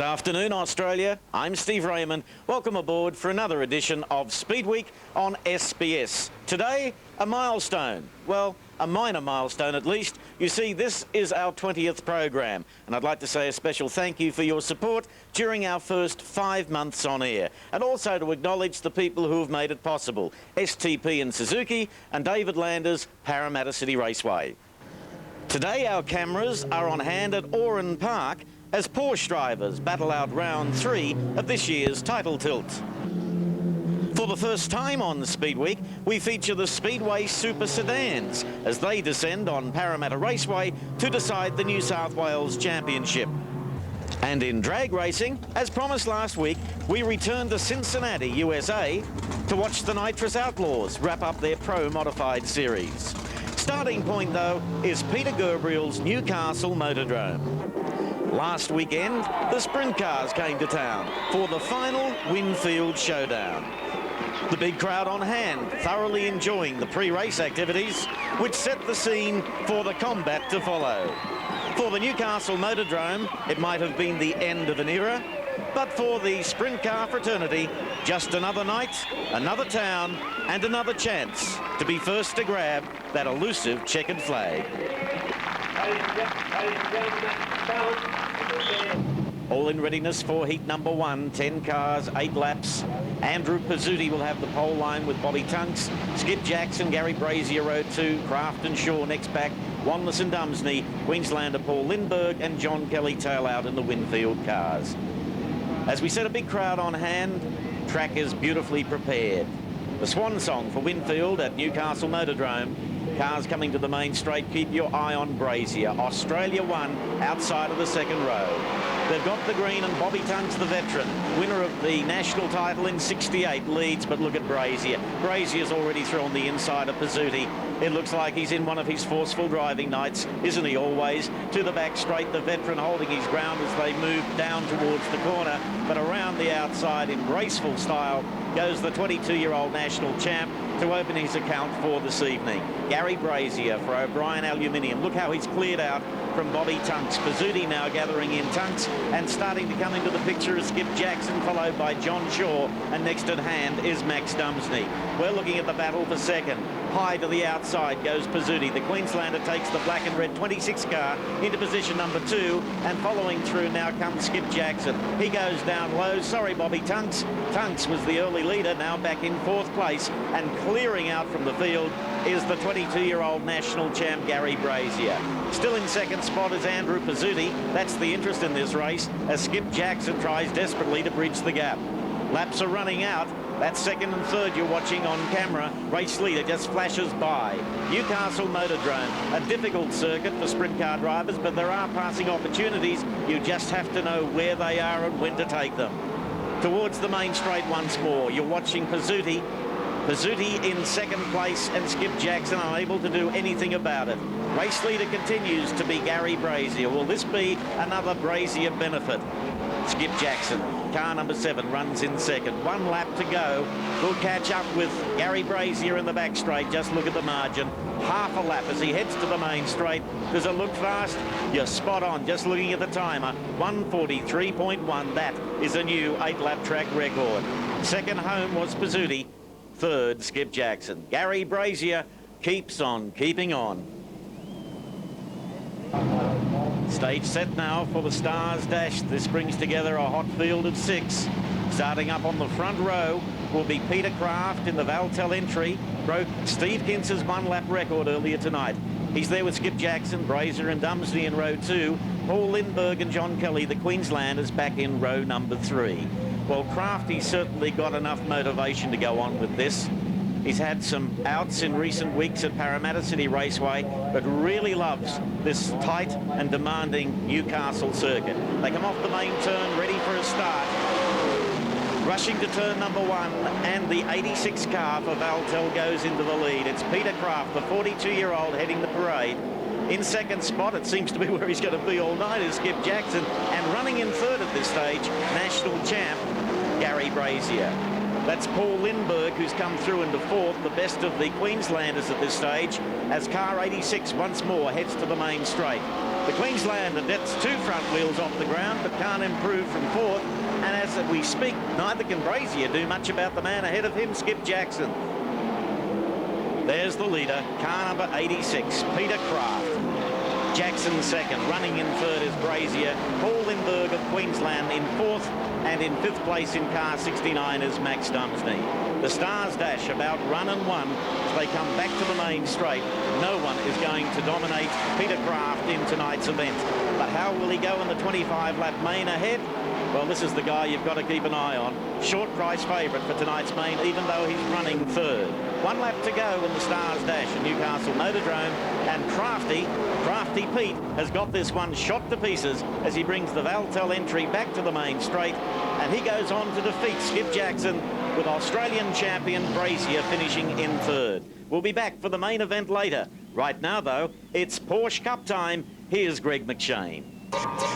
afternoon, Australia. I'm Steve Raymond. Welcome aboard for another edition of Speedweek on SBS. Today, a milestone. Well, a minor milestone at least. You see, this is our 20th program, and I'd like to say a special thank you for your support during our first 5 months on air, and also to acknowledge the people who have made it possible, STP and Suzuki, and David Landers, Parramatta City Raceway. Today, our cameras are on hand at Oran Park as Porsche drivers battle out round 3 of this year's title tilt. For the first time on Speedweek, we feature the Speedway Super Sedans as they descend on Parramatta Raceway to decide the New South Wales Championship. And in drag racing, as promised last week, we return to Cincinnati, USA to watch the Nitrous Outlaws wrap up their Pro Modified series. Starting point, though, is Peter Gabriel's Newcastle Motordrome. Last weekend, the Sprintcars came to town for the final Winfield showdown. The big crowd on hand, thoroughly enjoying the pre-race activities, which set the scene for the combat to follow. For the Newcastle Motordrome, it might have been the end of an era, but for the Sprint Car fraternity, just another night, another town, and another chance to be first to grab that elusive checkered flag. All in readiness for heat number 1, 10 cars, 8 laps. Andrew Pizzuti will have the pole line with Bobby Tunks, Skip Jackson, Gary Brazier, row 2, Kraft and Shaw next back, Wanless and Dumsney, Queenslander Paul Lindbergh and John Kelly tail out in the Winfield cars. As we said, a big crowd on hand, track is beautifully prepared. The swan song for Winfield at Newcastle Motordrome. Cars coming to the main straight, keep your eye on Brazier. Australia 1 outside of the second row. They've got the green and Bobby Tunks, the veteran, winner of the national title in '68, leads, but look at Brazier. Brazier's already thrown the inside of Pizzuti. It looks like he's in one of his forceful driving nights, isn't he always? To the back straight, the veteran holding his ground as they move down towards the corner, but around the outside in graceful style goes the 22-year-old national champ to open his account for this evening. Gary Brazier for O'Brien Aluminium. Look how he's cleared out from Bobby Tunks. Pizzuti now gathering in Tunks, and starting to come into the picture is Skip Jackson, followed by John Shaw, and next at hand is Max Dumsney. We're looking at the battle for second. High to the outside goes Pizzuti. The Queenslander takes the black and red 26 car into position number 2, and following through now comes Skip Jackson. He goes down low. Sorry, Bobby Tunks. Tunks was the early leader, now back in 4th place, and clearing out from the field is the 22-year-old national champ Gary Brazier. Still in second spot is Andrew Pizzuti. That's the interest in this race, as Skip Jackson tries desperately to bridge the gap. Laps are running out. That's second and third you're watching on camera. Race leader just flashes by. Newcastle Motordrome, a difficult circuit for sprint car drivers, but there are passing opportunities. You just have to know where they are and when to take them. Towards the main straight once more, you're watching Pizzuti. Pizzuti in second place and Skip Jackson unable to do anything about it. Race leader continues to be Gary Brazier. Will this be another Brazier benefit? Skip Jackson, car number 7, runs in second. 1 lap to go. We'll catch up with Gary Brazier in the back straight. Just look at the margin. Half a lap as he heads to the main straight. Does it look fast? You're spot on. Just looking at the timer. 1:43.1. That is a new 8-lap track record. Second home was Pizzuti. Third, Skip Jackson. Gary Brazier keeps on keeping on. Stage set now for the Stars Dash. This brings together a hot field of 6. Starting up on the front row will be Peter Kraft in the Valtel entry. Broke Steve Kintz's 1-lap record earlier tonight. He's there with Skip Jackson, Brazier and Dumsney in row 2. Paul Lindbergh and John Kelly, the Queenslanders, back in row number 3. Well, Crafty's certainly got enough motivation to go on with this. He's had some outs in recent weeks at Parramatta City Raceway, but really loves this tight and demanding Newcastle circuit. They come off the main turn, ready for a start. Rushing to turn number 1, and the 86 car for Valtel goes into the lead. It's Peter Kraft, the 42-year-old, heading the parade. In second spot, it seems to be where he's going to be all night, is Skip Jackson. And running in third at this stage, national champ Gary Brazier. That's Paul Lindbergh, who's come through into 4th, the best of the Queenslanders at this stage, as car 86 once more heads to the main straight. The Queenslander gets 2 front wheels off the ground but can't improve from 4th. And as we speak, neither can Brazier do much about the man ahead of him, Skip Jackson. There's the leader, car number 86, Peter Kraft. Jackson second, running in 3rd is Brazier. Paul Lindbergh of Queensland in 4th, and in 5th place in car 69 is Max Dumsney. The Stars dash about run and 1 as they come back to the main straight. No one is going to dominate Peter Kraft in tonight's event. But how will he go in the 25-lap main ahead? Well, this is the guy you've got to keep an eye on. Short price favourite for tonight's main, even though he's running 3rd. 1 lap to go in the Stars dash at Newcastle Motordrome, and Crafty Pete has got this one shot to pieces as he brings the Valtel entry back to the main straight, and he goes on to defeat Skip Jackson with Australian champion Brazier finishing in 3rd. We'll be back for the main event later. Right now, though, it's Porsche Cup time. Here's Greg McShane.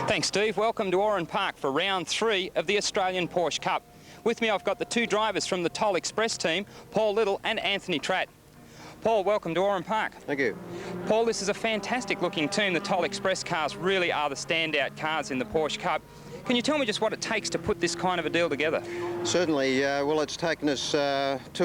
Thanks, Steve. Welcome to Oran Park for round 3 of the Australian Porsche Cup. With me, I've got the 2 drivers from the Toll Express team, Paul Little and Anthony Tratt. Paul, welcome to Oran Park. Thank you. Paul, this is a fantastic looking team. The Toll Express cars really are the standout cars in the Porsche Cup. Can you tell me just what it takes to put this kind of a deal together? Certainly. Well, it's taken us 2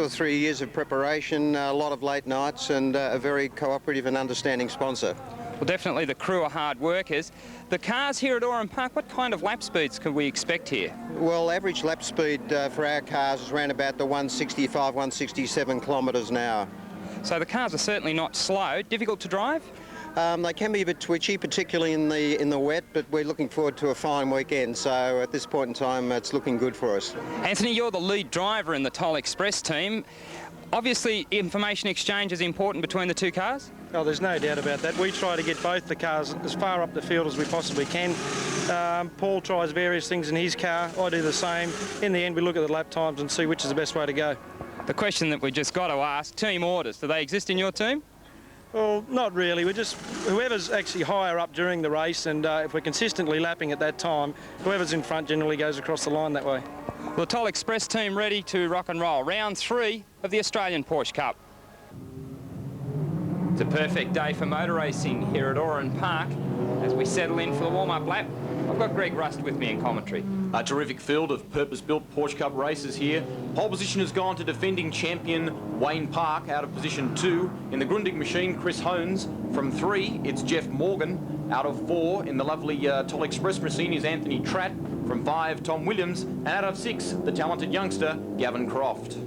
or 3 years of preparation, a lot of late nights, and a very cooperative and understanding sponsor. Well, definitely the crew are hard workers. The cars here at Oran Park, what kind of lap speeds can we expect here? Well, average lap speed for our cars is around about the 165, 167 kilometres an hour. So the cars are certainly not slow. Difficult to drive? They can be a bit twitchy, particularly in the wet, but we're looking forward to a fine weekend. So at this point in time, it's looking good for us. Anthony, you're the lead driver in the Toll Express team. Obviously, information exchange is important between the 2 cars? Oh, there's no doubt about that. We try to get both the cars as far up the field as we possibly can. Paul tries various things in his car. I do the same. In the end, we look at the lap times and see which is the best way to go. The question that we just got to ask, team orders, do they exist in your team? Well, not really. We're just whoever's actually higher up during the race, and if we're consistently lapping at that time, whoever's in front generally goes across the line that way. Well, the Toll Express team ready to rock and roll. Round 3 of the Australian Porsche Cup. It's a perfect day for motor racing here at Oran Park. As we settle in for the warm-up lap, I've got Greg Rust with me in commentary. A terrific field of purpose-built Porsche Cup races here. Pole position has gone to defending champion Wayne Park out of position 2. In the Grundig machine, Chris Hones. From 3, it's Jeff Morgan. Out of 4, in the lovely Toll Express machine, is Anthony Tratt. From 5, Tom Williams. And out of 6, the talented youngster, Gavin Croft.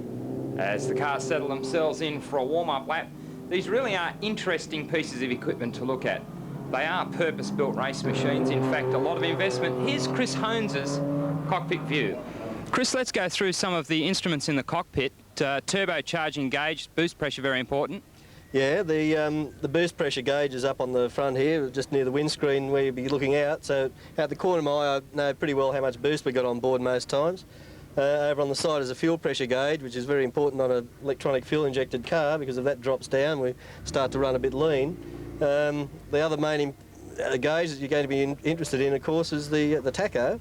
As the cars settle themselves in for a warm-up lap, these really are interesting pieces of equipment to look at. They are purpose-built race machines. In fact, a lot of investment. Here's Chris Hones's cockpit view. Chris, let's go through some of the instruments in the cockpit. Turbocharging gauge, boost pressure, very important. Yeah, the boost pressure gauge is up on the front here, just near the windscreen where you'll be looking out. So out the corner of my eye, I know pretty well how much boost we got on board most times. Over on the side is a fuel pressure gauge, which is very important on an electronic fuel-injected car, because if that drops down, we start to run a bit lean. The other main gauge that you're going to be interested in, of course, is the tacho,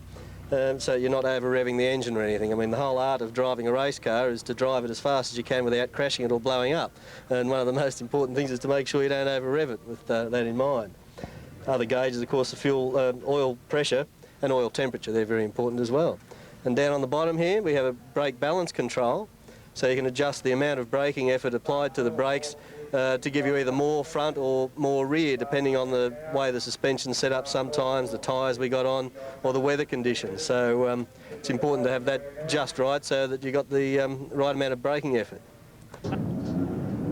so you're not over-revving the engine or anything. I mean, the whole art of driving a race car is to drive it as fast as you can without crashing it or blowing up. And one of the most important things is to make sure you don't over-rev it with that in mind. Other gauges, of course, the fuel, oil pressure and oil temperature. They're very important as well. And down on the bottom here, we have a brake balance control, so you can adjust the amount of braking effort applied to the brakes to give you either more front or more rear, depending on the way the suspension's set up sometimes, the tyres we got on, or the weather conditions. So it's important to have that just right so that you got the right amount of braking effort.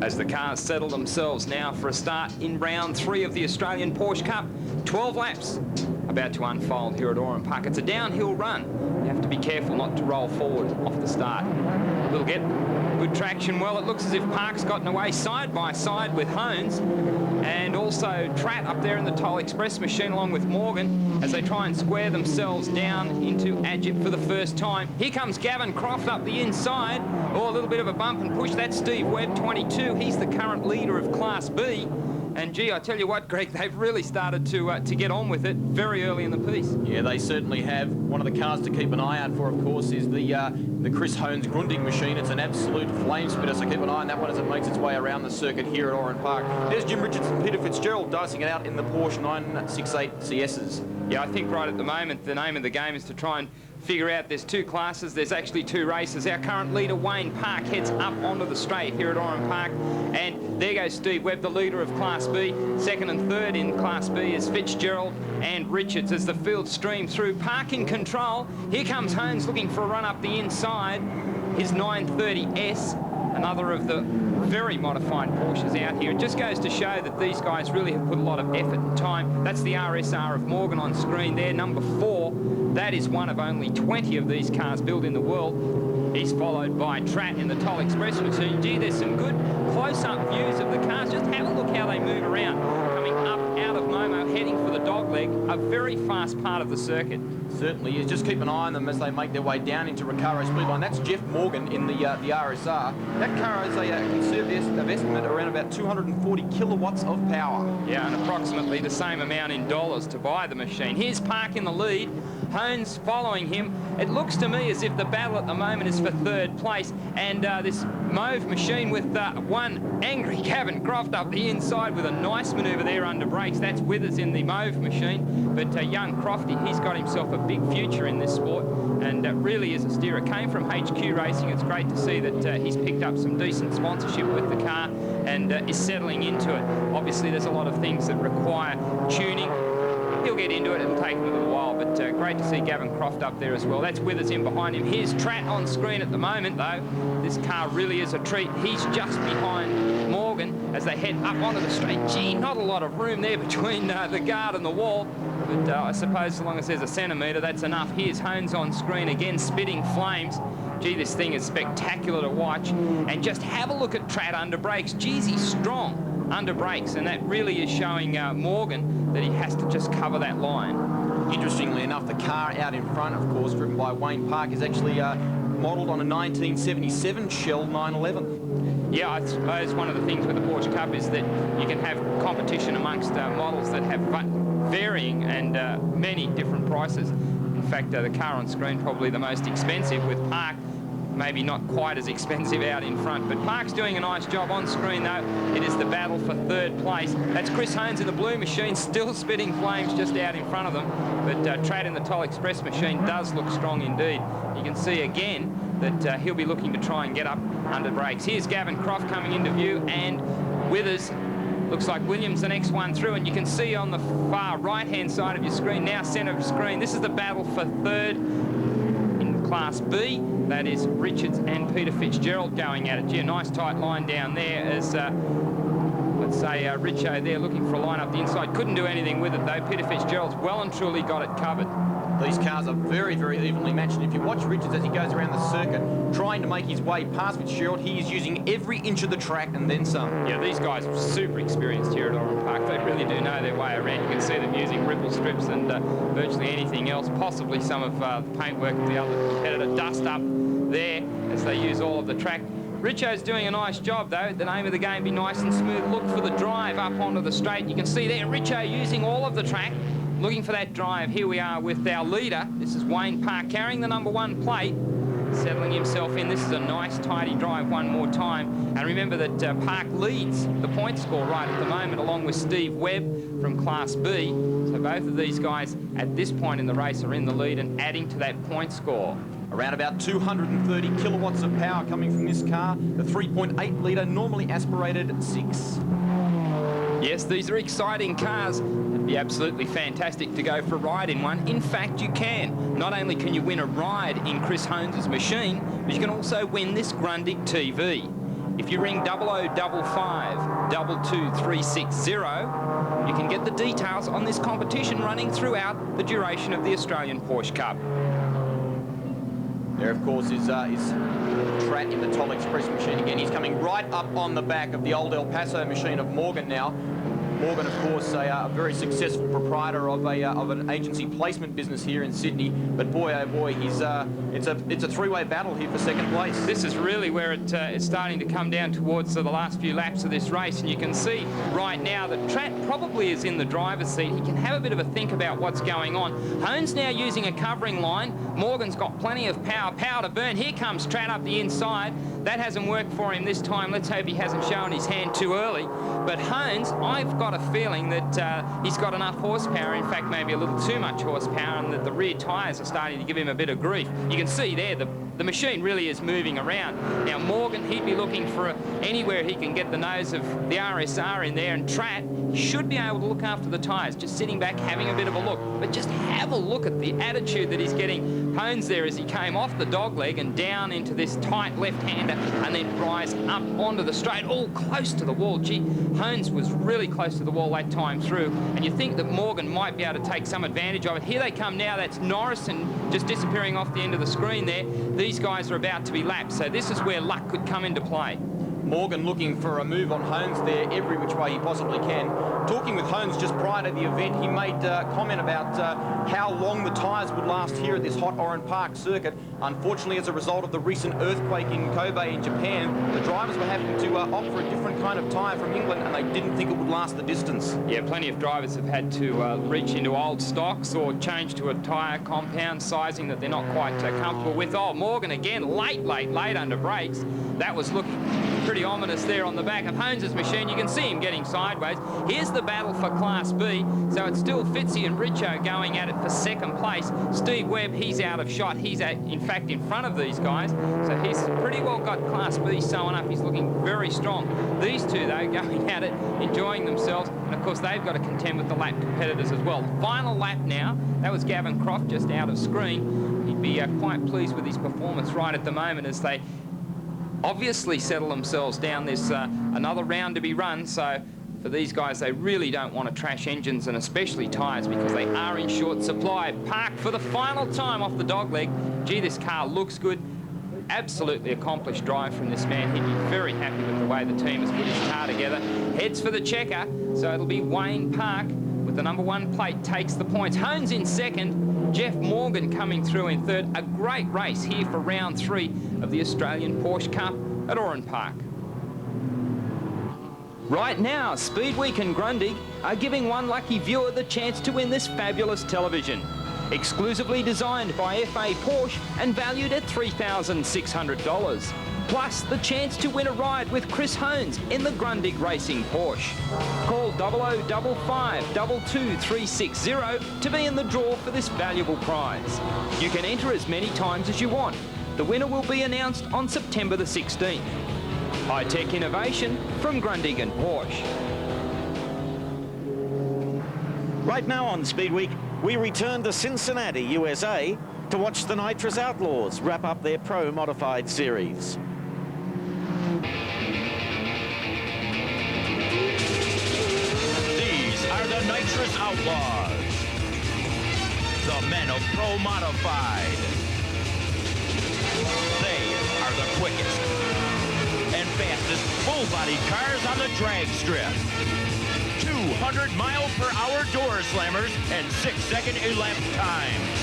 As the cars settle themselves now for a start in round 3 of the Australian Porsche Cup, 12 laps about to unfold here at Oran Park. It's a downhill run. You have to be careful not to roll forward off the start. We'll get good traction. Well, it looks as if Park's gotten away side by side with Hones, and also Tratt up there in the Toll Express machine along with Morgan as they try and square themselves down into Agip for the first time. Here comes Gavin Croft up the inside. Oh, a little bit of a bump and push. That's Steve Webb, 22. He's the current leader of Class B. And gee, I tell you what, Greg, they've really started to get on with it very early in the piece. Yeah, they certainly have. One of the cars to keep an eye out for, of course, is the Chris Hones Grundig machine. It's an absolute flame spitter, so keep an eye on that one as it makes its way around the circuit here at Oran Park. There's Jim Richards and Peter Fitzgerald dicing it out in the Porsche 968 CSs. Yeah, I think right at the moment the name of the game is to try and figure out there's two classes, there's actually two races. Our current leader, Wayne Park, heads up onto the straight here at Oran Park, and there goes Steve Webb, the leader of Class B. Second and third in Class B is Fitzgerald and Richards as the field streams through. Park in control. Here comes Hones looking for a run up the inside. His 930S, another of the very modified Porsches out here. It just goes to show that these guys really have put a lot of effort and time. That's the RSR of Morgan on screen there, number 4. That is one of only 20 of these cars built in the world. He's followed by Tratt in the Toll Express machine. Gee, there's some good close-up views of the cars. Just have a look how they move around. Coming up out of Momo, heading for the dogleg, a very fast part of the circuit. Certainly is. Just keep an eye on them as they make their way down into Recaro Speedline. That's Jeff Morgan in the RSR. That car has a conservative estimate around about 240 kilowatts of power. Yeah, and approximately the same amount in dollars to buy the machine. Here's Park in the lead. Hones following him. It looks to me as if the battle at the moment is for third place, and this Mauve machine with one angry Gavin Croft up the inside with a nice manoeuvre there under brakes. That's Withers in the Mauve machine, but young Crofty, he's got himself a big future in this sport, and really is a steerer. Came from HQ Racing. It's great to see that he's picked up some decent sponsorship with the car and is settling into it. Obviously, there's a lot of things that require tuning. He'll get into it. It'll take him a little while, but great to see Gavin Croft up there as well. That's Withers in behind him. Here's Tratt on screen at the moment, though. This car really is a treat. He's just behind Morgan as they head up onto the straight. Gee, not a lot of room there between the guard and the wall, but I suppose so long as there's a centimetre, that's enough. Here's Hones on screen again, spitting flames. Gee, this thing is spectacular to watch. And just have a look at Tratt under brakes. Geez, he's strong under brakes, and that really is showing Morgan that he has to just cover that line. Interestingly enough, the car out in front, of course, driven by Wayne Park, is actually modelled on a 1977 Shell 911. Yeah, I suppose one of the things with the Porsche Cup is that you can have competition amongst models that have varying and many different prices. In fact, the car on screen probably the most expensive, with Park maybe not quite as expensive out in front, but Park's doing a nice job on screen though. It is the battle for third place. That's Chris Hones in the blue machine, still spitting flames just out in front of them, but Tratt in the Toll Express machine does look strong indeed. You can see again that he'll be looking to try and get up under brakes. Here's Gavin Croft coming into view, and Withers. Looks like Williams the next one through, and you can see on the far right-hand side of your screen, now centre of screen, this is the battle for third in Class B. That is Richards and Peter Fitzgerald going at it. Gee, a nice tight line down there as, let's say, Richo there looking for a line up the inside. Couldn't do anything with it, though. Peter Fitzgerald's well and truly got it covered. These cars are very, very evenly matched. And if you watch Richards as he goes around the circuit, trying to make his way past Fitzgerald, he is using every inch of the track and then some. Yeah, these guys are super experienced here at Oran Park. They really do know their way around. You can see them using ripple strips and virtually anything else, possibly some of the paintwork of the other competitor. Dust up there as they use all of the track. Richo's doing a nice job, though. The name of the game, be nice and smooth. Look for the drive up onto the straight. You can see there Richo using all of the track, looking for that drive. Here we are with our leader. This is Wayne Park carrying the number 1 plate, settling himself in. This is a nice tidy drive one more time. And remember that Park leads the point score right at the moment, along with Steve Webb from Class B. So both of these guys at this point in the race are in the lead and adding to that point score. Around about 230 kilowatts of power coming from this car. The 3.8 litre normally aspirated 6. Yes, these are exciting cars. It'd be absolutely fantastic to go for a ride in one. In fact, you can. Not only can you win a ride in Chris Hones' machine, but you can also win this Grundig TV. If you ring 0055 22360, you can get the details on this competition running throughout the duration of the Australian Porsche Cup. There, of course, is Tratt in the Toll Express machine again. He's coming right up on the back of the old El Paso machine of Morgan now. Morgan, of course, a very successful proprietor of an agency placement business here in Sydney. But boy, oh boy, it's a three-way battle here for second place. This is really where it's starting to come down towards the last few laps of this race, and you can see right now that Tratt probably is in the driver's seat. He can have a bit of a think about what's going on. Hone's now using a covering line. Morgan's got plenty of power to burn. Here comes Tratt up the inside. That hasn't worked for him this time. Let's hope he hasn't shown his hand too early. But Hones, I've got a feeling that he's got enough horsepower, in fact maybe a little too much horsepower, and that the rear tyres are starting to give him a bit of grief. You can see there the machine really is moving around. Now Morgan, he'd be looking for anywhere he can get the nose of the RSR in there, and Tratt should be able to look after the tyres, just sitting back having a bit of a look. But just have a look at the attitude that he's getting Hones there as he came off the dogleg and down into this tight left-hander and then rise up onto the straight, all close to the wall. Gee, Hones was really close to the wall that time through, and you think that Morgan might be able to take some advantage of it. Here they come now. That's Norrison just disappearing off the end of the screen there. These guys are about to be lapped, so this is where luck could come into play. Morgan looking for a move on Hones there every which way he possibly can. Talking with Hones just prior to the event, he made a comment about how long the tyres would last here at this hot Oran Park circuit. Unfortunately, as a result of the recent earthquake in Kobe in Japan, the drivers were having to opt for a different kind of tyre from England, and they didn't think it would last the distance. Yeah, plenty of drivers have had to reach into old stocks or change to a tyre compound sizing that they're not quite comfortable with. Oh, Morgan again, late under brakes. That was looking pretty ominous there on the back of Hones's machine. You can see him getting sideways. Here's the battle for Class B. So it's still Fitzy and Richo going at it for second place. Steve Webb, he's out of shot. He's in fact in front of these guys. So he's pretty well got Class B sewn up. He's looking very strong. These two, though, going at it, enjoying themselves. And of course, they've got to contend with the lap competitors as well. Final lap now. That was Gavin Croft just out of screen. He'd be quite pleased with his performance right at the moment as they obviously settle themselves down. There's another round to be run, so for these guys, they really don't want to trash engines and especially tyres because they are in short supply. Parked for the final time off the dogleg. Gee, this car looks good. Absolutely accomplished drive from this man. He'd be very happy with the way the team has put his car together. Heads for the checker, so it'll be Wayne Park with the #1 plate takes the points. Hones in second. Jeff Morgan coming through in third. A great race here for round 3 of the Australian Porsche Cup at Oran Park. Right now, Speedweek and Grundig are giving one lucky viewer the chance to win this fabulous television. Exclusively designed by FA Porsche and valued at $3,600. Plus the chance to win a ride with Chris Hones in the Grundig Racing Porsche. Call 0055 22360 to be in the draw for this valuable prize. You can enter as many times as you want. The winner will be announced on September the 16th. High-tech innovation from Grundig and Porsche. Right now on Speedweek, we return to Cincinnati, USA, to watch the Nitrous Outlaws wrap up their Pro Modified Series. These are the Nitrous Outlaws, the men of Pro Modified. They are the quickest and fastest full-body cars on the drag strip. 200-mile-per-hour door slammers and 6-second elapsed times.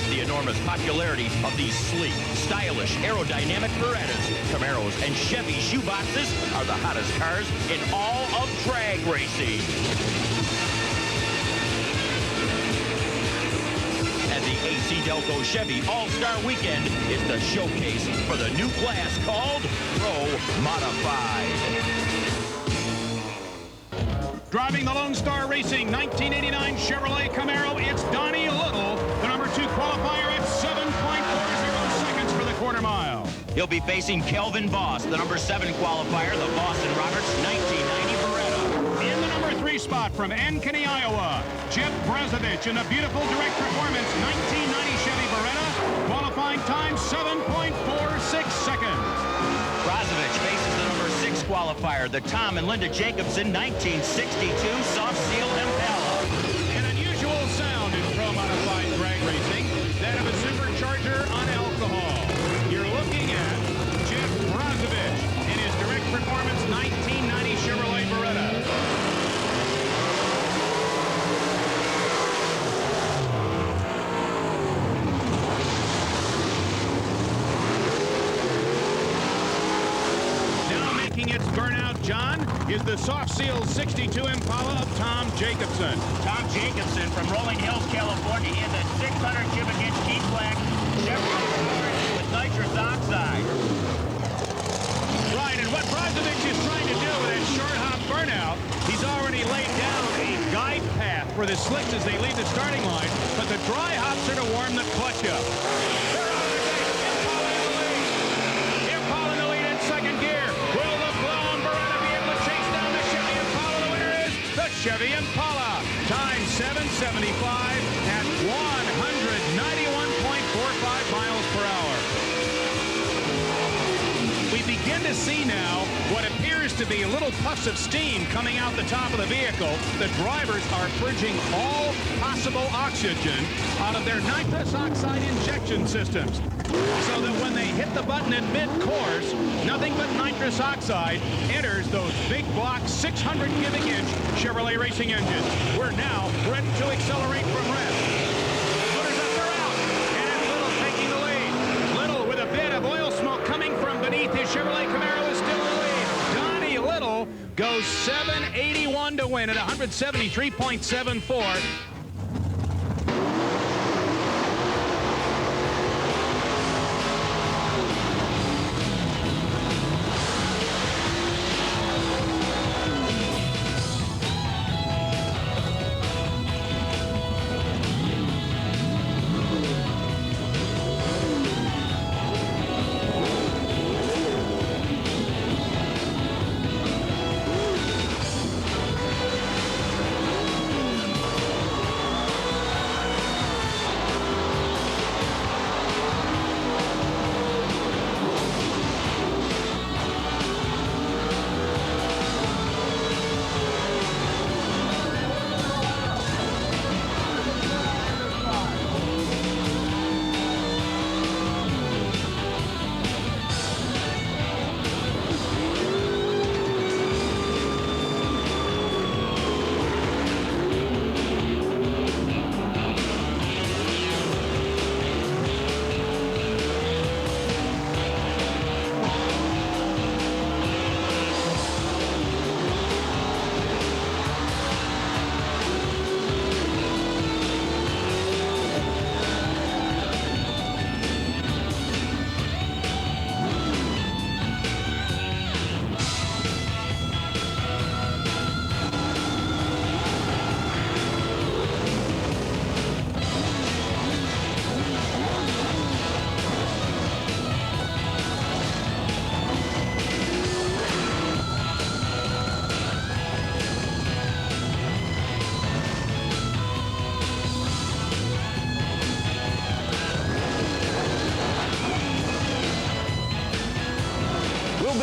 The enormous popularity of these sleek, stylish, aerodynamic Berettas, Camaros, and Chevy shoeboxes are the hottest cars in all of drag racing. And the AC Delco Chevy All-Star Weekend is the showcase for the new class called Pro Modified. Driving the Lone Star Racing 1989 Chevrolet Camaro, it's Donnie Little, the #2 qualifier at 7.40 seconds for the quarter mile. He'll be facing Kelvin Voss, the #7 qualifier, the Boston Roberts 1990 Beretta. In the #3 spot from Ankeny, Iowa, Jeff Brazovich in a beautiful direct performance 1990 Chevy Beretta, qualifying time 7.46 seconds. Brazovich faces the #6 qualifier. qualifier, the Tom and Linda Jacobson 1962 Soft Seal Impala. An unusual sound in pro modified drag racing, that of a supercharger on alcohol. You're looking at Jeff Brozovich in his direct performance 1990 Chevrolet Beretta. Its burnout, John, is the Soft Seal 62 Impala of Tom Jacobson. Tom Jacobson from Rolling Hills, California. He has a 600 cubic inch key black Chevrolet Porsche with nitrous oxide. Right, and what Brozovich is trying to do with that short hop burnout, he's already laid down a guide path for the slicks as they leave the starting line, but the dry hops are to warm the clutch up. Impala in the lead in second gear. Will the blown Beretta be able to chase down the Chevy Impala? The winner is the Chevy Impala. Time 7:75 at 191.45 miles per hour. We begin to see now what appears to be little puffs of steam coming out the top of the vehicle. The drivers are purging all possible oxygen out of their nitrous oxide injection systems, so that when they hit the button in mid-course, nothing but nitrous oxide enters those big block 600 cubic inch Chevrolet racing engines. We're now ready to accelerate from rest. Motors up, they're out, and it's Little taking the lead. Little with a bit of oil smoke coming from beneath his Chevrolet Camaro is still in the lead. Donnie Little goes 781 to win at 173.74.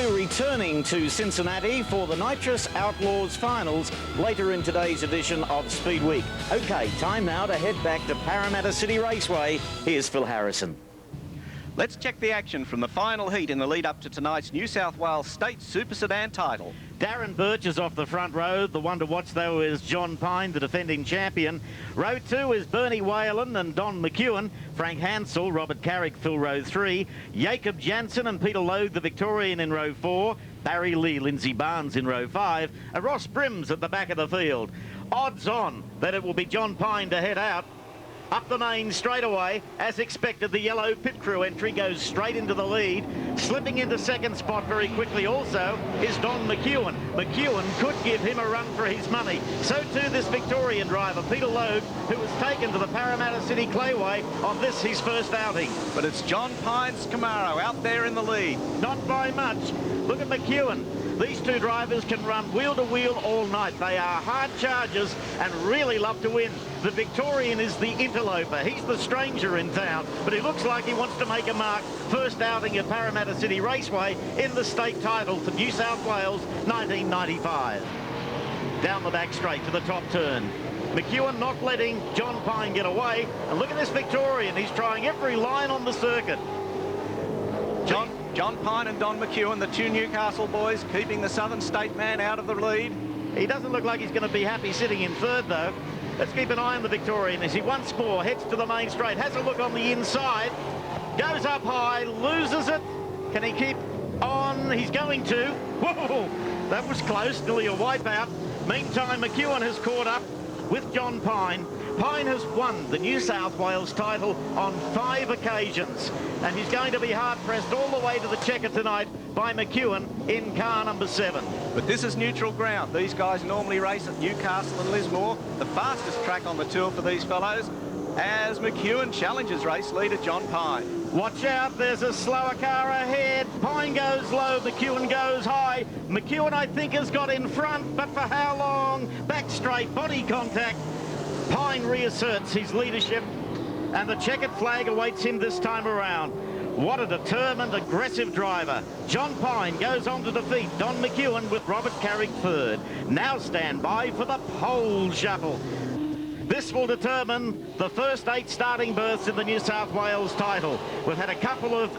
Returning to Cincinnati for the Nitrous Outlaws finals later in today's edition of Speedweek. Okay, time now to head back to Parramatta City Raceway. Here's Phil Harrison. Let's check the action from the final heat in the lead up to tonight's New South Wales State Super Sedan title. Darren Birch is off the front row. The one to watch, though, is John Pine, the defending champion. Row 2 is Bernie Whalen and Don McEwen. Frank Hansel, Robert Carrick fill row 3. Jacob Jansen and Peter Logue, the Victorian, in row 4. Barry Lee, Lindsay Barnes in row 5. And Ross Brims at the back of the field. Odds on that it will be John Pine to head out. Up the main straight away, as expected, the yellow pit crew entry goes straight into the lead. Slipping into second spot very quickly also is Don McEwen. McEwen could give him a run for his money. So too this Victorian driver, Peter Logue, who was taken to the Parramatta City Clayway on this, his first outing. But it's John Pine's Camaro out there in the lead. Not by much. Look at McEwen. These two drivers can run wheel to wheel all night. They are hard chargers and really love to win. The Victorian is the interloper. He's the stranger in town, but he looks like he wants to make a mark. First outing at Parramatta City Raceway in the state title for New South Wales 1995. Down the back straight to the top turn. McEwen not letting John Pine get away. And look at this Victorian. He's trying every line on the circuit. John Pine and Don McEwen, the two Newcastle boys, keeping the Southern State man out of the lead. He doesn't look like he's going to be happy sitting in third, though. Let's keep an eye on the Victorian as he once more heads to the main straight. Has a look on the inside. Goes up high, loses it. Can he keep on? He's going to. Whoa, that was close, nearly a wipeout. Meantime, McEwen has caught up with John Pine. Pine has won the New South Wales title on 5 occasions, and he's going to be hard-pressed all the way to the checker tonight by McEwen in car number 7. But this is neutral ground. These guys normally race at Newcastle and Lismore, the fastest track on the tour for these fellows, as McEwen challenges race leader John Pine. Watch out, there's a slower car ahead. Pine goes low, McEwen goes high. McEwen, I think, has got in front, but for how long? Back straight, body contact. Pine reasserts his leadership, and the checkered flag awaits him this time around. What a determined, aggressive driver. John Pine goes on to defeat Don McEwen with Robert Carrick third. Now stand by for the pole shuffle. This will determine the first 8 starting berths in the New South Wales title. We've had a couple of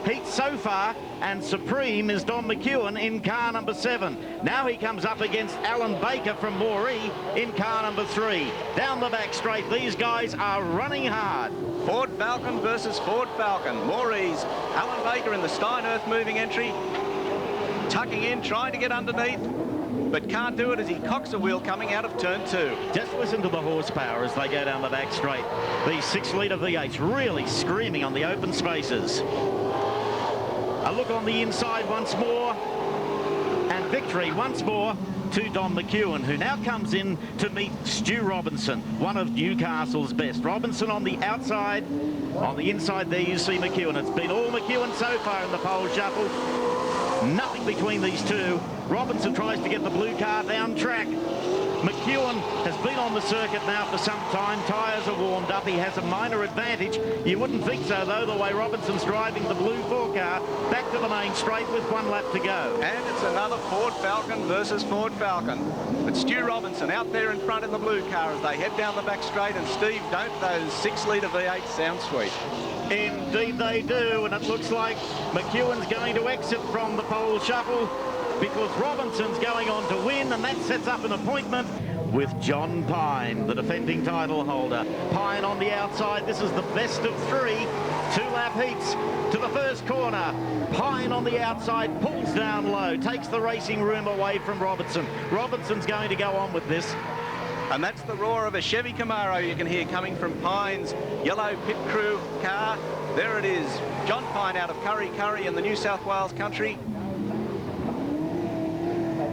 heats so far, and supreme is Don McEwen in car number 7. Now he comes up against Alan Baker from Moree in car number 3. Down the back straight, these guys are running hard. Ford Falcon versus Ford Falcon. Moree's Alan Baker in the Steinert moving entry, tucking in, trying to get underneath, but can't do it as he cocks a wheel coming out of turn 2. Just listen to the horsepower as they go down the back straight. These 6-litre V8s really screaming on the open spaces. A look on the inside once more, and victory once more to Don McEwen, who now comes in to meet Stu Robinson, one of Newcastle's best. Robinson on the outside. On the inside there you see McEwen. It's been all McEwen so far in the pole shuffle. Nothing between these two. Robinson tries to get the blue car down track. McEwen has been on the circuit now for some time. Tyres are warmed up. He has a minor advantage. You wouldn't think so, though, the way Robinson's driving the blue 4 car back to the main straight with 1 lap to go. And it's another Ford Falcon versus Ford Falcon. But Stu Robinson out there in front in the blue car as they head down the back straight. And Steve, don't those 6-litre V8s sound sweet? Indeed they do, and it looks like McEwen's going to exit from the pole shuffle because Robinson's going on to win, and that sets up an appointment with John Pine, the defending title holder. Pine on the outside. This is the best of 3 2-lap heats to the first corner. Pine on the outside, pulls down low, takes the racing room away from Robinson. Robinson's going to go on with this. And that's the roar of a Chevy Camaro you can hear coming from Pine's yellow pit crew car. There it is, John Pine out of Curry in the New South Wales country.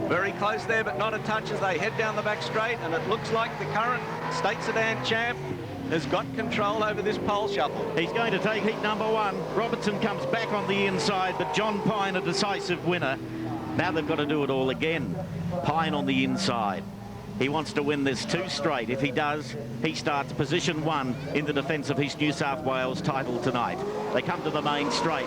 Very close there, but not a touch as they head down the back straight, and it looks like the current state sedan champ has got control over this pole shuffle. He's going to take heat number 1. Robinson comes back on the inside, but John Pine a decisive winner. Now they've got to do it all again. Pine on the inside. He wants to win this 2 straight. If he does, he starts position 1 in the defence of his New South Wales title tonight. They come to the main straight.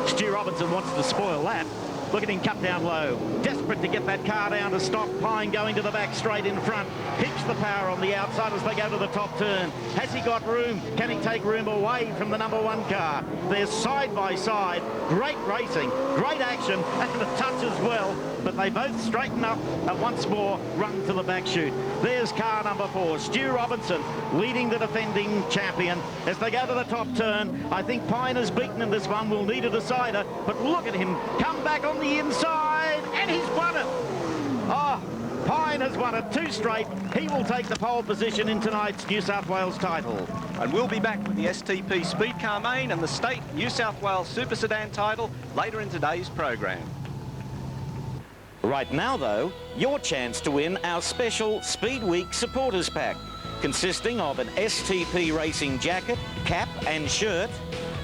Stu Robinson wants to spoil that. Look at him cut down low. Desperate to get that car down to stop. Pine going to the back straight in front. Keeps the power on the outside as they go to the top turn. Has he got room? Can he take room away from the number 1 car? They're side by side. Great racing, great action, and a touch as well. But they both straighten up and once more run to the back chute. There's car number 4, Stu Robinson, leading the defending champion. As they go to the top turn, I think Pine is beaten in this one. We'll need a decider. But look at him come back on the inside, and he's won it. Oh, Pine has won it 2 straight. He will take the pole position in tonight's New South Wales title. And we'll be back with the STP Speedcar main and the state New South Wales Super Sedan title later in today's program. Right now, though, your chance to win our special Speedweek supporters pack, consisting of an STP racing jacket, cap and shirt.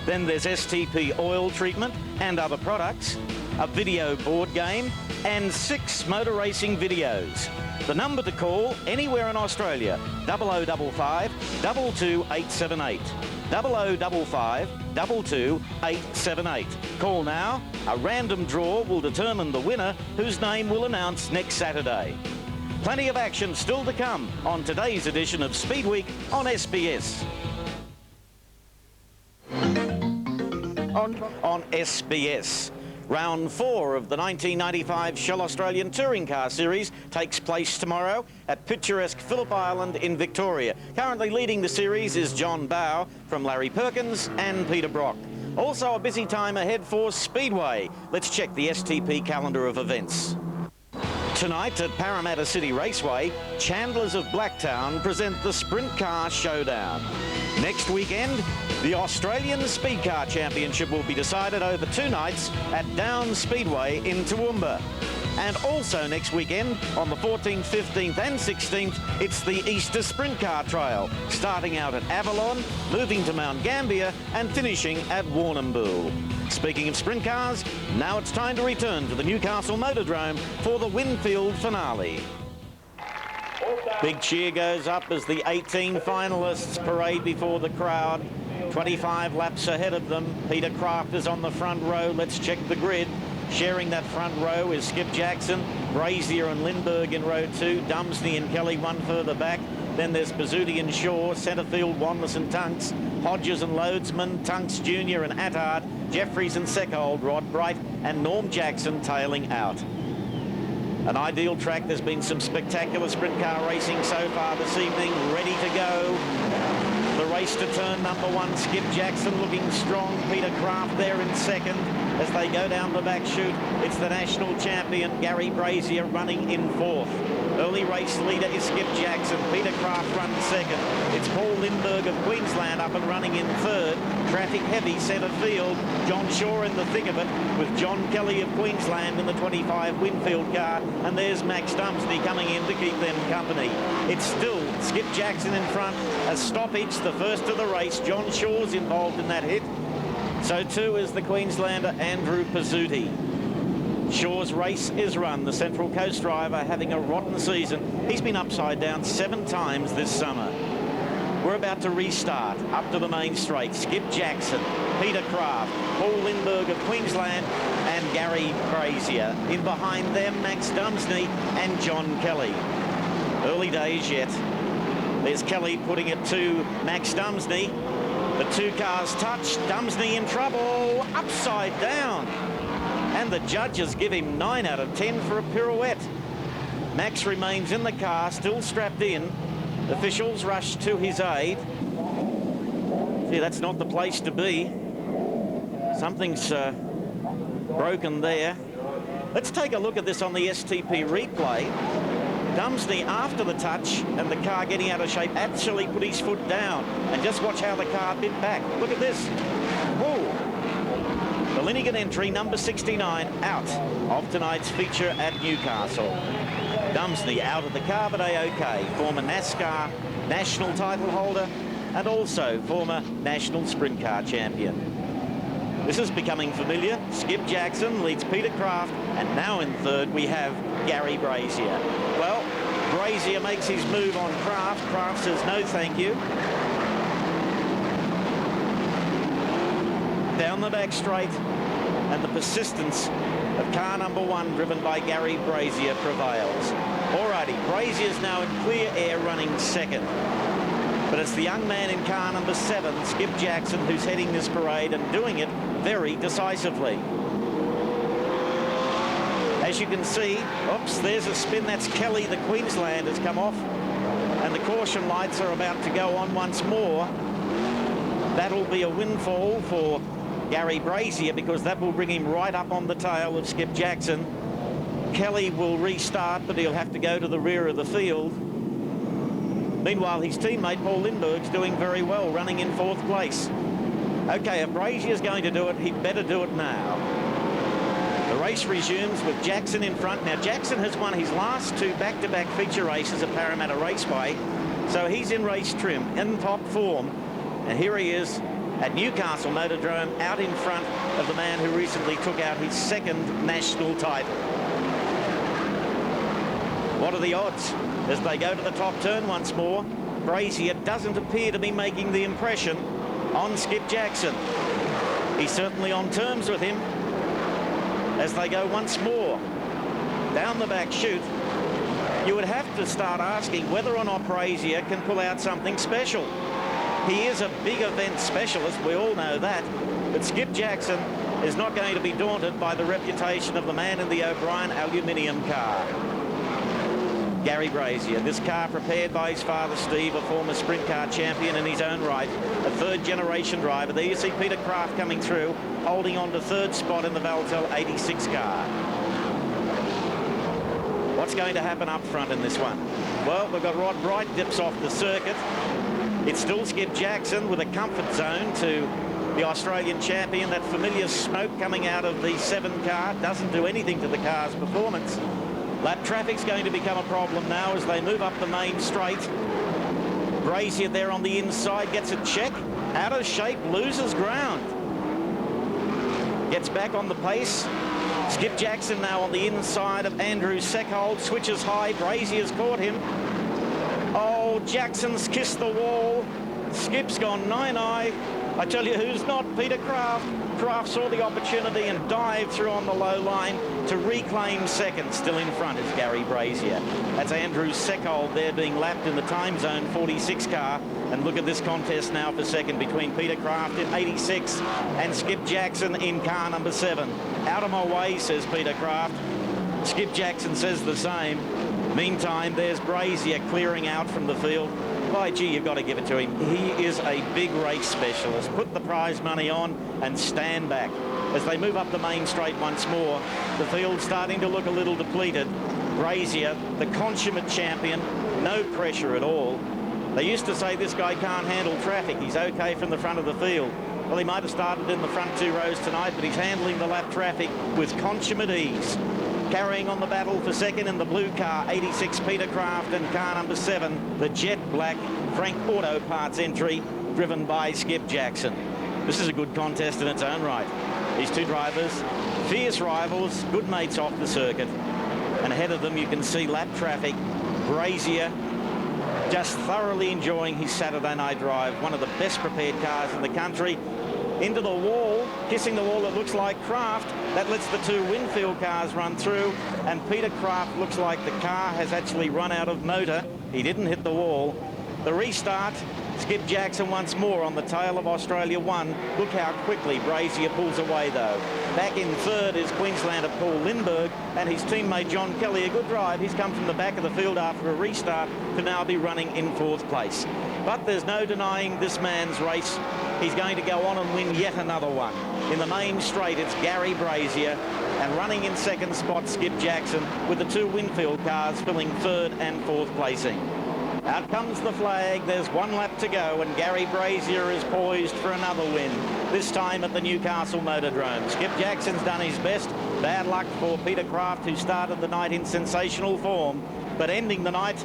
Then there's STP oil treatment and other products, a video board game, and 6 motor racing videos. The number to call anywhere in Australia, 0055 22878. 0055 22878. Call now. A random draw will determine the winner, whose name we'll announce next Saturday. Plenty of action still to come on today's edition of Speedweek on SBS. On SBS. Round 4 of the 1995 Shell Australian Touring Car Series takes place tomorrow at picturesque Phillip Island in Victoria. Currently leading the series is John Bowe from Larry Perkins and Peter Brock. Also a busy time ahead for Speedway. Let's check the STP calendar of events. Tonight at Parramatta City Raceway, Chandlers of Blacktown present the Sprintcar Showdown. Next weekend, the Australian Speedcar Championship will be decided over 2 nights at Downs Speedway in Toowoomba. And also next weekend, on the 14th, 15th and 16th, it's the Easter Sprint Car Trail, starting out at Avalon, moving to Mount Gambier and finishing at Warrnambool. Speaking of sprint cars, now it's time to return to the Newcastle Motordrome for the Winfield finale. Big cheer goes up as the 18 finalists parade before the crowd. 25 laps ahead of them. Peter Kraft is on the front row. Let's check the grid. Sharing that front row is Skip Jackson, Brazier and Lindbergh in row 2, Dumsney and Kelly one further back. Then there's Pizzuti and Shaw, Centrefield, Wanless and Tunks, Hodges and Loadsman, Tunks Jr. and Attard, Jeffries and Seckold, Rod Bright and Norm Jackson tailing out. An ideal track. There's been some spectacular sprint car racing so far this evening. Ready to go. The race to turn number 1, Skip Jackson looking strong. Peter Kraft there in second. As they go down the back chute, it's the national champion, Gary Brazier, running in 4th. Early race leader is Skip Jackson. Peter Kraft runs second. It's Paul Lindbergh of Queensland up and running in 3rd. Traffic heavy centre field. John Shaw in the thick of it with John Kelly of Queensland in the 25 Winfield car. And there's Max Dumsney coming in to keep them company. It's still Skip Jackson in front. A stoppage, the first of the race. John Shaw's involved in that hit. So too is the Queenslander Andrew Pizzuti. Shaw's race is run. The Central Coast driver having a rotten season. He's been upside down 7 times this summer. We're about to restart up to the main straight. Skip Jackson, Peter Kraft, Paul Lindbergh of Queensland and Gary Brazier. In behind them, Max Dumsney and John Kelly. Early days yet. There's Kelly putting it to Max Dumsney. The 2 cars touch. Dumsney in trouble. Upside down. And the judges give him 9 out of 10 for a pirouette. Max remains in the car, still strapped in. Officials rush to his aid. See, that's not the place to be. Something's broken there. Let's take a look at this on the STP replay. Dumsney, after the touch and the car getting out of shape, actually put his foot down. And just watch how the car bit back. Look at this. Whoa. The Linnigan entry, number 69, out of tonight's feature at Newcastle. Dumsney out of the car, but A-OK. Former NASCAR national title holder and also former national sprint car champion. This is becoming familiar. Skip Jackson leads Peter Kraft, and now in 3rd we have Gary Brazier. Well, Brazier makes his move on Kraft. Kraft says no thank you. Down the back straight, and the persistence of car number 1 driven by Gary Brazier prevails. Alrighty, Brazier's now in clear air running 2nd. But it's the young man in car number 7, Skip Jackson, who's heading this parade and doing it very decisively. As you can see, oops, there's a spin. That's Kelly, the Queensland, has come off. And the caution lights are about to go on once more. That'll be a windfall for Gary Brazier because that will bring him right up on the tail of Skip Jackson. Kelly will restart, but he'll have to go to the rear of the field. Meanwhile, his teammate Paul Lindbergh's doing very well, running in 4th place. Okay, if Brazier's going to do it, he'd better do it now. The race resumes with Jackson in front. Now, Jackson has won his last 2 back-to-back feature races at Parramatta Raceway, so he's in race trim, in top form. And here he is at Newcastle Motordrome, out in front of the man who recently took out his 2nd national title. What are the odds as they go to the top turn once more? Brazier doesn't appear to be making the impression on Skip Jackson. He's certainly on terms with him as they go once more down the back chute. You would have to start asking whether or not Brazier can pull out something special. He is a big event specialist, we all know that, but Skip Jackson is not going to be daunted by the reputation of the man in the O'Brien aluminium car. Gary Brazier, this car prepared by his father Steve, a former sprint car champion in his own right, a third generation driver. There you see Peter Kraft coming through, holding on to third spot in the Valtel 86 car. What's going to happen up front in this one? Well, we've got Rod Bright dips off the circuit. It's still Skip Jackson with a comfort zone to the Australian champion. That familiar smoke coming out of the 7 car doesn't do anything to the car's performance. Lap traffic's going to become a problem now as they move up the main straight. Brazier there on the inside gets a check, out of shape, loses ground. Gets back on the pace. Skip Jackson now on the inside of Andrew Seckhold, switches high, Brazier's caught him. Oh, Jackson's kissed the wall. Skip's gone 9-eye. I tell you who's not, Peter Kraft. Kraft saw the opportunity and dived through on the low line to reclaim second. Still in front is Gary Brazier. That's Andrew Seckhold there being lapped in the time zone 46 car. And look at this contest now for second between Peter Kraft in 86 and Skip Jackson in car number 7. Out of my way, says Peter Kraft. Skip Jackson says the same. Meantime, there's Brazier clearing out from the field. By gee, you've got to give it to him. He is a big race specialist. Put the prize money on and stand back. As they move up the main straight once more, the field's starting to look a little depleted. Brazier, the consummate champion, no pressure at all. They used to say this guy can't handle traffic. He's okay from the front of the field. Well, he might have started in the front 2 rows tonight, but he's handling the lap traffic with consummate ease. Carrying on the battle for second in the blue car, 86 Peter Kraft, and car number 7, the jet black Frank Auto Parts entry, driven by Skip Jackson. This is a good contest in its own right. These two drivers, fierce rivals, good mates off the circuit. And ahead of them you can see lap traffic. Brazier just thoroughly enjoying his Saturday night drive. One of the best prepared cars in the country. Into the wall, kissing the wall, it looks like Kraft. That lets the 2 Winfield cars run through, and Peter Kraft looks like the car has actually run out of motor. He didn't hit the wall. The restart, Skip Jackson once more on the tail of Australia 1. Look how quickly Brazier pulls away though. Back in third is Queenslander Paul Lindbergh and his teammate John Kelly. A good drive. He's come from the back of the field after a restart to now be running in 4th place. But there's no denying this man's race. He's going to go on and win yet another one. In the main straight, it's Gary Brazier, and running in 2nd spot, Skip Jackson, with the 2 Winfield cars filling 3rd and 4th placing. Out comes the flag. There's 1 lap to go, and Gary Brazier is poised for another win, this time at the Newcastle Motordrome. Skip Jackson's done his best. Bad luck for Peter Kraft, who started the night in sensational form, but ending the night,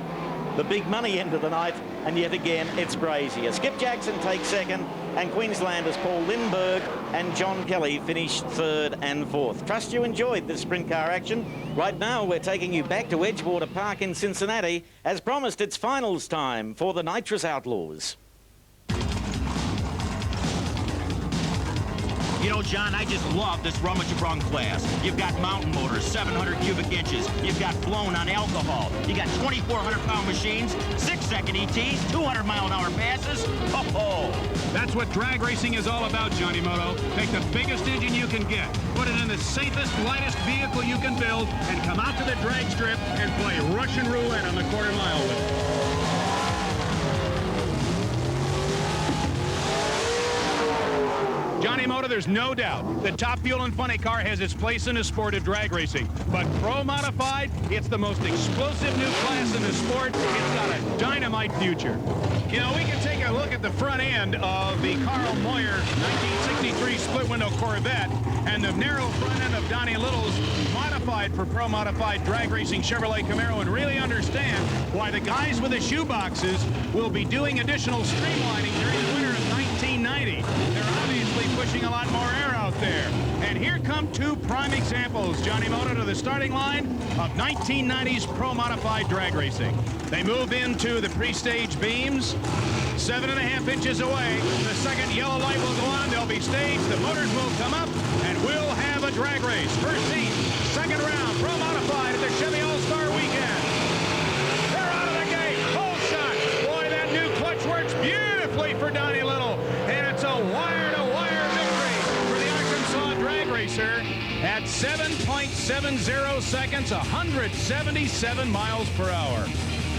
the big money end of the night, and yet again it's Brazier. Skip Jackson takes 2nd, and Queenslanders Paul Lindbergh and John Kelly finished 3rd and 4th. Trust you enjoyed this sprint car action. Right now we're taking you back to Edgewater Park in Cincinnati. As promised, it's finals time for the Nitrous Outlaws. You know, John, I just love this rummage-a-brung class. You've got mountain motors, 700 cubic inches. You've got blown on alcohol. You got 2,400-pound machines, 6-second ETs, 200-mile-an-hour passes. Oh! That's what drag racing is all about, Johnny Moto. Take the biggest engine you can get, put it in the safest, lightest vehicle you can build, and come out to the drag strip and play Russian roulette on the quarter mile with it. Johnny Moto, there's no doubt that Top Fuel and Funny Car has its place in the sport of drag racing. But Pro Modified, it's the most explosive new class in the sport. It's got a dynamite future. You know, we can take a look at the front end of the Carl Moyer 1963 split-window Corvette and the narrow front end of Donnie Little's modified for Pro Modified drag racing Chevrolet Camaro and really understand why the guys with the shoeboxes will be doing additional streamlining during the winter of 1990. They're obviously pushing a lot more air out there. And here come two prime examples, Johnny Moto, to the starting line of 1990s Pro Modified drag racing. They move into the pre-stage beams, 7.5 inches away. The second yellow light will go on. They'll be staged. The motors will come up, and we'll have a drag race. First heat, second round, Pro Modified at the Chevy All-Star Weekend. They're out of the gate. Pole shot. Boy, that new clutch works beautifully for Donnie Little. And it's a wire-to-wire victory for the Arkansas drag racer at 7.70 seconds, 177 miles per hour.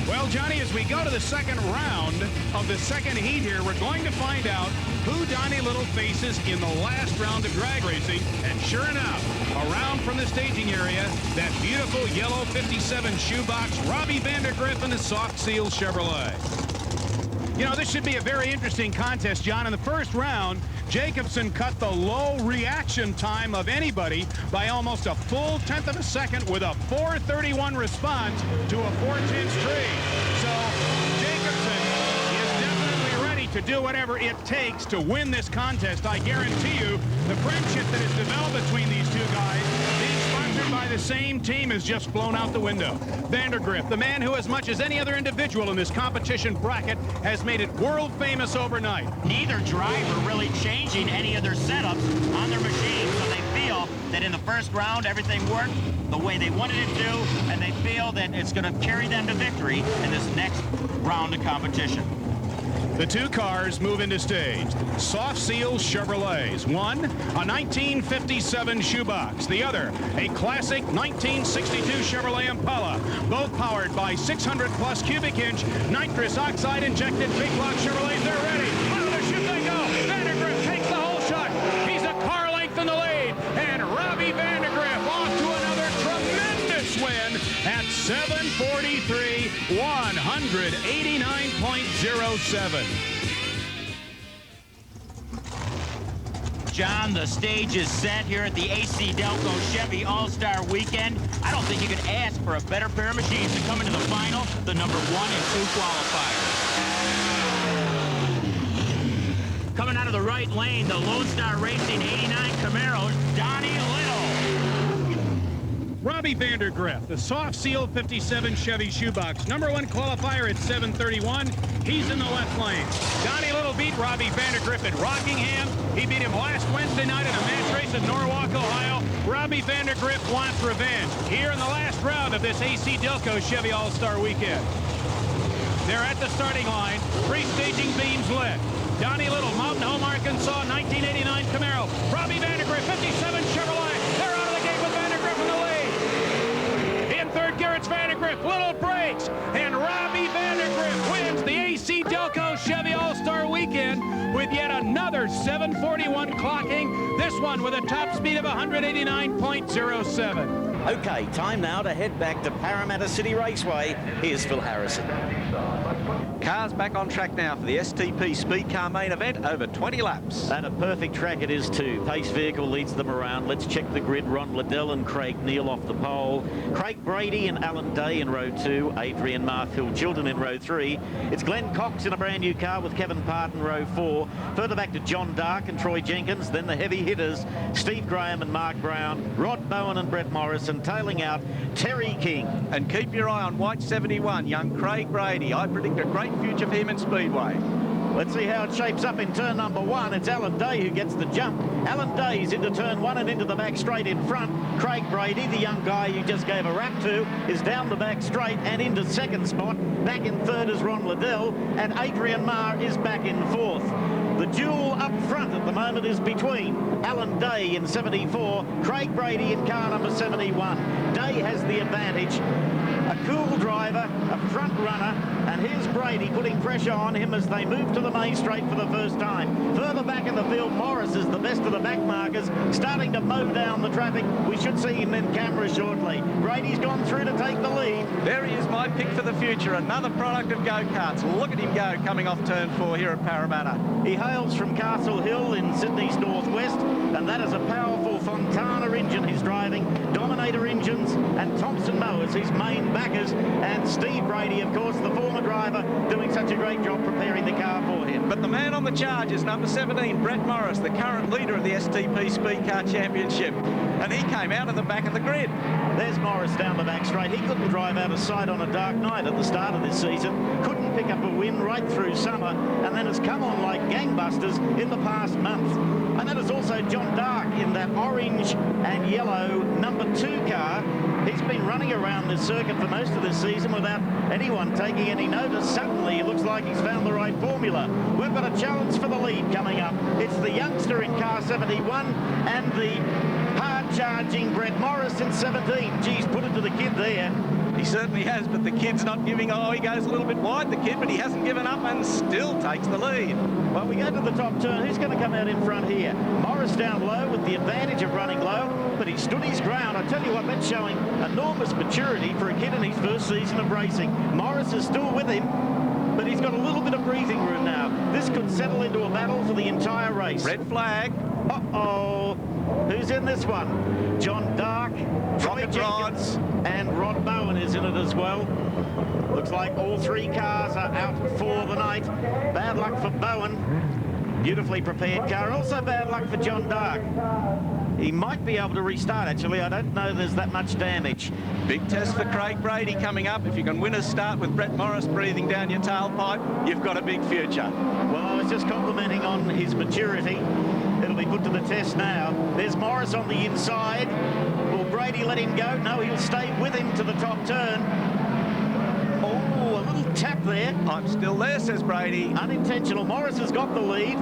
Well, Johnny, as we go to the second round of the second heat here, we're going to find out who Donnie Little faces in the last round of drag racing. And sure enough, around from the staging area, that beautiful yellow 57 shoebox, Robbie Vandergriff in a Soft Seal Chevrolet. You know, this should be a very interesting contest, John. In the first round, Jacobson cut the low reaction time of anybody by almost a full 1/10 of a second with a 4:31 response to a 4:10 straight. So Jacobson is definitely ready to do whatever it takes to win this contest. I guarantee you the friendship that has developed between these two guys, being sponsored by the same team, has just blown out the window. Vandergriff, the man who, as much as any other individual in this competition bracket, has made it world famous overnight. Neither driver really changing any of their setups on their machine, so they feel that in the first round everything worked the way they wanted it to, and they feel that it's going to carry them to victory in this next round of competition. The two cars move into stage. Soft Seal Chevrolets. One, a 1957 shoebox. The other, a classic 1962 Chevrolet Impala. Both powered by 600-plus cubic inch nitrous oxide injected big block Chevrolets. They're ready. Out of the chute they go. Vandergriff takes the whole shot. He's a car length in the lead. And Robbie Vandergriff off to another tremendous win at 7:43, 189.07. John, the stage is set here at the AC Delco Chevy All-Star Weekend. I don't think you could ask for a better pair of machines to come into the final, the number 1 and 2 qualifiers. Coming out of the right lane, the Lone Star Racing 89 Camaro, Donnie Little. Robbie Vandergriff, the Soft Seal 57 Chevy shoebox. Number 1 qualifier at 7:31. He's in the left lane. Donnie Little beat Robbie Vandergriff at Rockingham. He beat him last Wednesday night in a match race in Norwalk, Ohio. Robbie Vandergriff wants revenge here in the last round of this AC Delco Chevy All-Star Weekend. They're at the starting line. Pre-staging beams lit. Donnie Little, Mountain Home, Arkansas, 1989 Camaro. Robbie Vandergriff, 57 Chevrolet. They're out of the gate with Vandergriff in the lead. In third gear, it's Vandergriff. Little breaks, and Robbie Vandergriff wins the AC Delco Chevy All-Star Weekend with yet another 7:41 clocking, this one with a top speed of 189.07. Okay, time now to head back to Parramatta City Raceway. Here's Phil Harrison. Cars back on track now for the STP Speedcar main event, over 20 laps. And a perfect track it is too. Pace vehicle leads them around. Let's check the grid. Ron Liddell and Craig Neal off the pole. Craig Brady and Alan Day in row 2. Adrian Mark-Hill Chilton in row 3. It's Glenn Cox in a brand new car with Kevin Parton row 4. Further back to John Dark and Troy Jenkins. Then the heavy hitters, Steve Graham and Mark Brown, Rod Bowen and Brett Morrison, tailing out Terry King. And keep your eye on white 71, young Craig Brady. I predict a great future for him in Speedway. Let's see how it shapes up in turn number 1. It's Alan Day who gets the jump. Alan Day's into turn 1 and into the back straight in front. Craig Brady, the young guy you just gave a rap to, is down the back straight and into second spot. Back in third is Ron Liddell, and Adrian Marr is back in fourth. The duel up front at the moment is between Alan Day in 74, Craig Brady in car number 71. Day has the advantage. A cool driver, a front runner, and here's Brady putting pressure on him as they move to the main straight for the first time. Further back in the field, Morris is the best of the back markers, starting to mow down the traffic. We should see him in camera shortly. Brady's gone through to take the lead. There he is, my pick for the future, another product of go-karts. Look at him go, coming off turn 4 here at Parramatta. He hails from Castle Hill in Sydney's northwest, and that is a powerful Fontana engine he's driving. Dominator engines, and Thompson Mowers, his main backers, and Steve Brady, of course, the former driver, doing such a great job preparing the car for him. But the man on the charge is number 17, Brett Morris, the current leader of the STP Speedcar Championship. And he came out of the back of the grid. There's Morris down the back straight. He couldn't drive out of sight on a dark night at the start of this season. Couldn't pick up a win right through summer, and then has come on like gangbusters in the past month. And that is also John Dark in that orange and yellow number 2 car. He's been running around this circuit for most of this season without anyone taking any notice. Suddenly, it looks like he's found the right formula. We've got a challenge for the lead coming up. It's the youngster in car 71 and the hard-charging Brett Morris in 17. Geez, put it to the kid there. He certainly has, but the kid's not giving. Oh, he goes a little bit wide, the kid, but he hasn't given up and still takes the lead. Well, we go to the top turn. Who's going to come out in front here? Morris down low with the advantage of running low, but he stood his ground. I tell you what, that's showing enormous maturity for a kid in his first season of racing. Morris is still with him, but he's got a little bit of breathing room now. This could settle into a battle for the entire race. Red flag. Uh-oh. Who's in this one? John Dark, Troy Jenkins, and Rod Bowen is in it as well. Looks like all 3 cars are out for the night. Bad luck for Bowen. Beautifully prepared car. Also bad luck for John Dark. He might be able to restart, actually. I don't know there's that much damage. Big test for Craig Brady coming up. If you can win a start with Brett Morris breathing down your tailpipe, you've got a big future. Well, I was just complimenting on his maturity. It'll be put to the test now. There's Morris on the inside. Will Brady let him go? No, he'll stay with him to the top turn. Oh, a little tap there. I'm still there, says Brady. Unintentional. Morris has got the lead.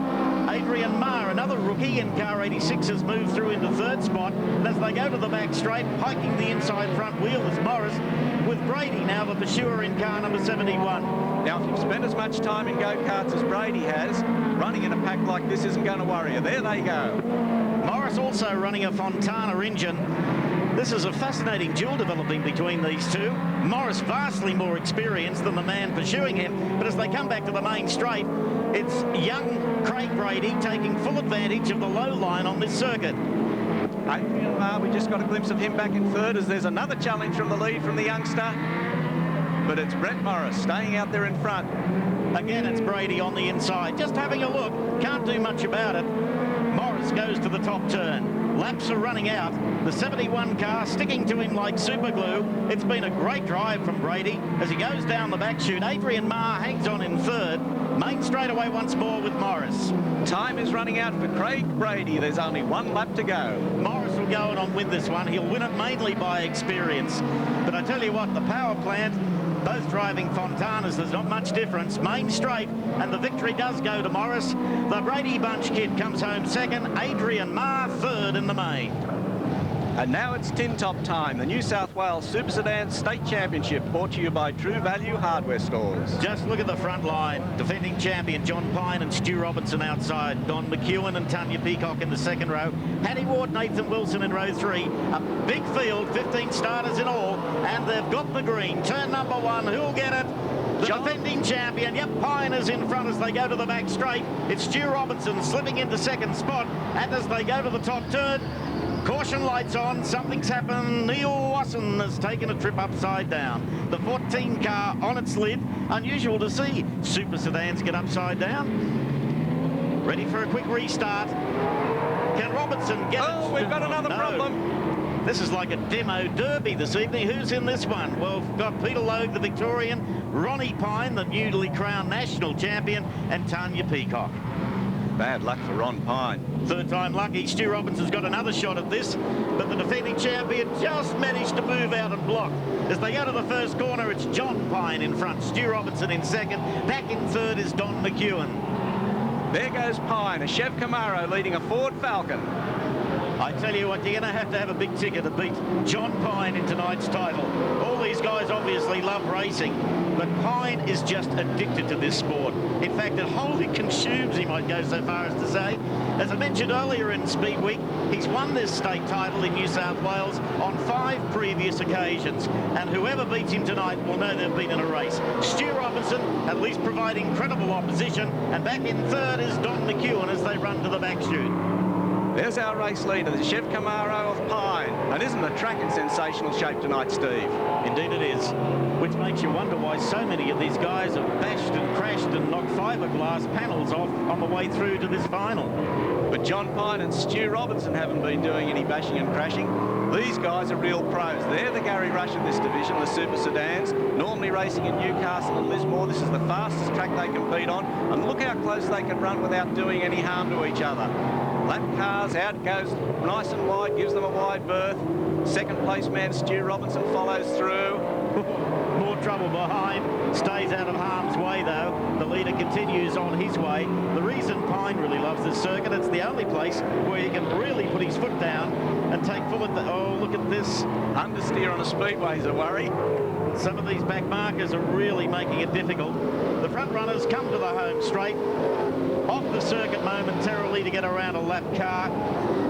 Adrian Marr, another rookie in car 86, has moved through into 3rd spot. And as they go to the back straight, hiking the inside front wheel is Morris, with Brady now the pursuer in car number 71. Now, if you've spent as much time in go-karts as Brady has, running in a pack like this isn't going to worry you. There they go. Morris also running a Fontana engine. This is a fascinating duel developing between these two. Morris vastly more experienced than the man pursuing him, but as they come back to the main straight, it's young Craig Brady taking full advantage of the low line on this circuit. Adrian Marr, we just got a glimpse of him back in 3rd as there's another challenge from the lead from the youngster. But it's Brett Morris staying out there in front. Again, it's Brady on the inside. Just having a look. Can't do much about it. Morris goes to the top turn. Laps are running out. The 71 car sticking to him like super glue. It's been a great drive from Brady as he goes down the back chute. Adrian Marr hangs on in 3rd. Main straightaway once more with Morris. Time is running out for Craig Brady. There's only 1 lap to go. Morris will go on and win this one. He'll win it mainly by experience. But I tell you what, the power plant, both driving Fontanas, there's not much difference. Main straight, and the victory does go to Morris. The Brady Bunch kid comes home 2nd. Adrian Marr 3rd in the main. And now it's tin top time, the New South Wales Super Sedan State Championship, brought to you by True Value Hardware Stores. Just look at the front line. Defending champion John Pine and Stu Robinson outside. Don McEwen and Tanya Peacock in the 2nd row. Paddy Ward, Nathan Wilson in row 3. A big field, 15 starters in all, and they've got the green. Turn number 1, who'll get it? The defending champion. Yep, Pine is in front as they go to the back straight. It's Stu Robinson slipping into 2nd spot, and as they go to the top turn, caution lights on, something's happened. Neil Wasson has taken a trip upside down. The 14 car on its lid. Unusual to see super sedans get upside down. Ready for a quick restart. Can Robinson get it? Oh, we've got another problem. This is like a demo derby this evening. Who's in this one? Well, we've got Peter Logue, the Victorian, Ronnie Pine, the newly crowned national champion, and Tanya Peacock. Bad luck for Ron Pine. 3rd time lucky. Stu Robinson's got another shot at this, but the defending champion just managed to move out and block. As they go to the 1st corner, it's John Pine in front, Stu Robinson in 2nd. Back in 3rd is Don McEwen. There goes Pine, a Chev Camaro leading a Ford Falcon. I tell you what, you're going to have a big ticker to beat John Pine in tonight's title. All these guys obviously love racing, but Pine is just addicted to this sport. In fact, it wholly consumes him, I'd go so far as to say. As I mentioned earlier in Speedweek, he's won this state title in New South Wales on 5 previous occasions, and whoever beats him tonight will know they've been in a race. Stu Robinson at least providing credible opposition, and back in 3rd is Don McEwen as they run to the back chute. There's our race leader, the Chef Camaro of Pine. And isn't the track in sensational shape tonight, Steve? Indeed it is, which makes you wonder why so many of these guys have bashed and crashed and knocked fiberglass panels off on the way through to this final. But John Pine and Stu Robinson haven't been doing any bashing and crashing. These guys are real pros. They're the Gary Rush of this division, the Super Sedans, normally racing in Newcastle and Lismore. This is the fastest track they compete on. And look how close they can run without doing any harm to each other. Lap cars, out goes nice and wide, gives them a wide berth. Second place man Stu Robinson follows through. More trouble behind, stays out of harm's way though. The leader continues on his way. The reason Pine really loves this circuit, it's the only place where he can really put his foot down and take full at the, oh, look at this. Understeer on a speedway is a worry. Some of these back markers are really making it difficult. The front runners come to the home straight, off the circuit momentarily to get around a lap car.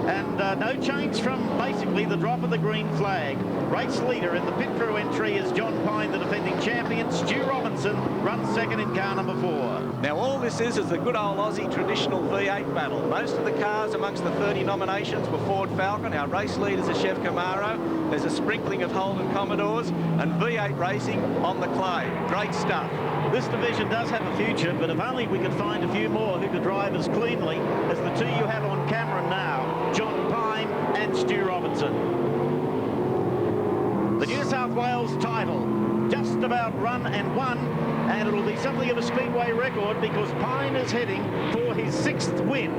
And no change from basically the drop of the green flag. Race leader in the pit crew entry is John Pine, the defending champion. Stu Robinson runs second in car number 4. Now all this is the good old Aussie traditional V8 battle. Most of the cars amongst the 30 nominations were Ford Falcon. Our race leaders are Chef Camaro. There's a sprinkling of Holden Commodores and V8 racing on the clay. Great stuff. This division does have a future, but if only we could find a few more who could drive as cleanly as the two you have on camera now, John Pine and Stu Robinson. The New South Wales title, just about run and won, and it'll be something of a speedway record because Pine is heading for his 6th win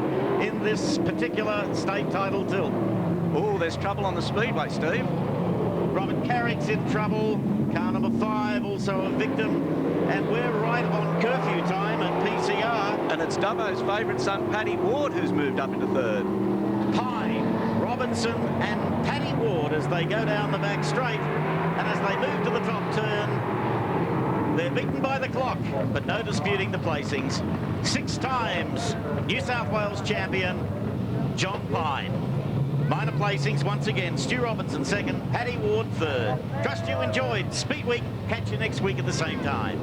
in this particular state title tilt. Oh, there's trouble on the speedway, Steve. Robert Carrick's in trouble. Car number 5 also a victim. And we're right on curfew time at PCR. And it's Dubbo's favourite son, Paddy Ward, who's moved up into 3rd. Pine, Robinson and Paddy Ward as they go down the back straight. And as they move to the top turn, they're beaten by the clock, but no disputing the placings. 6 times New South Wales champion, John Pine. Minor placings once again, Stu Robinson 2nd, Paddy Ward 3rd. Trust you enjoyed Speedweek. Catch you next week at the same time.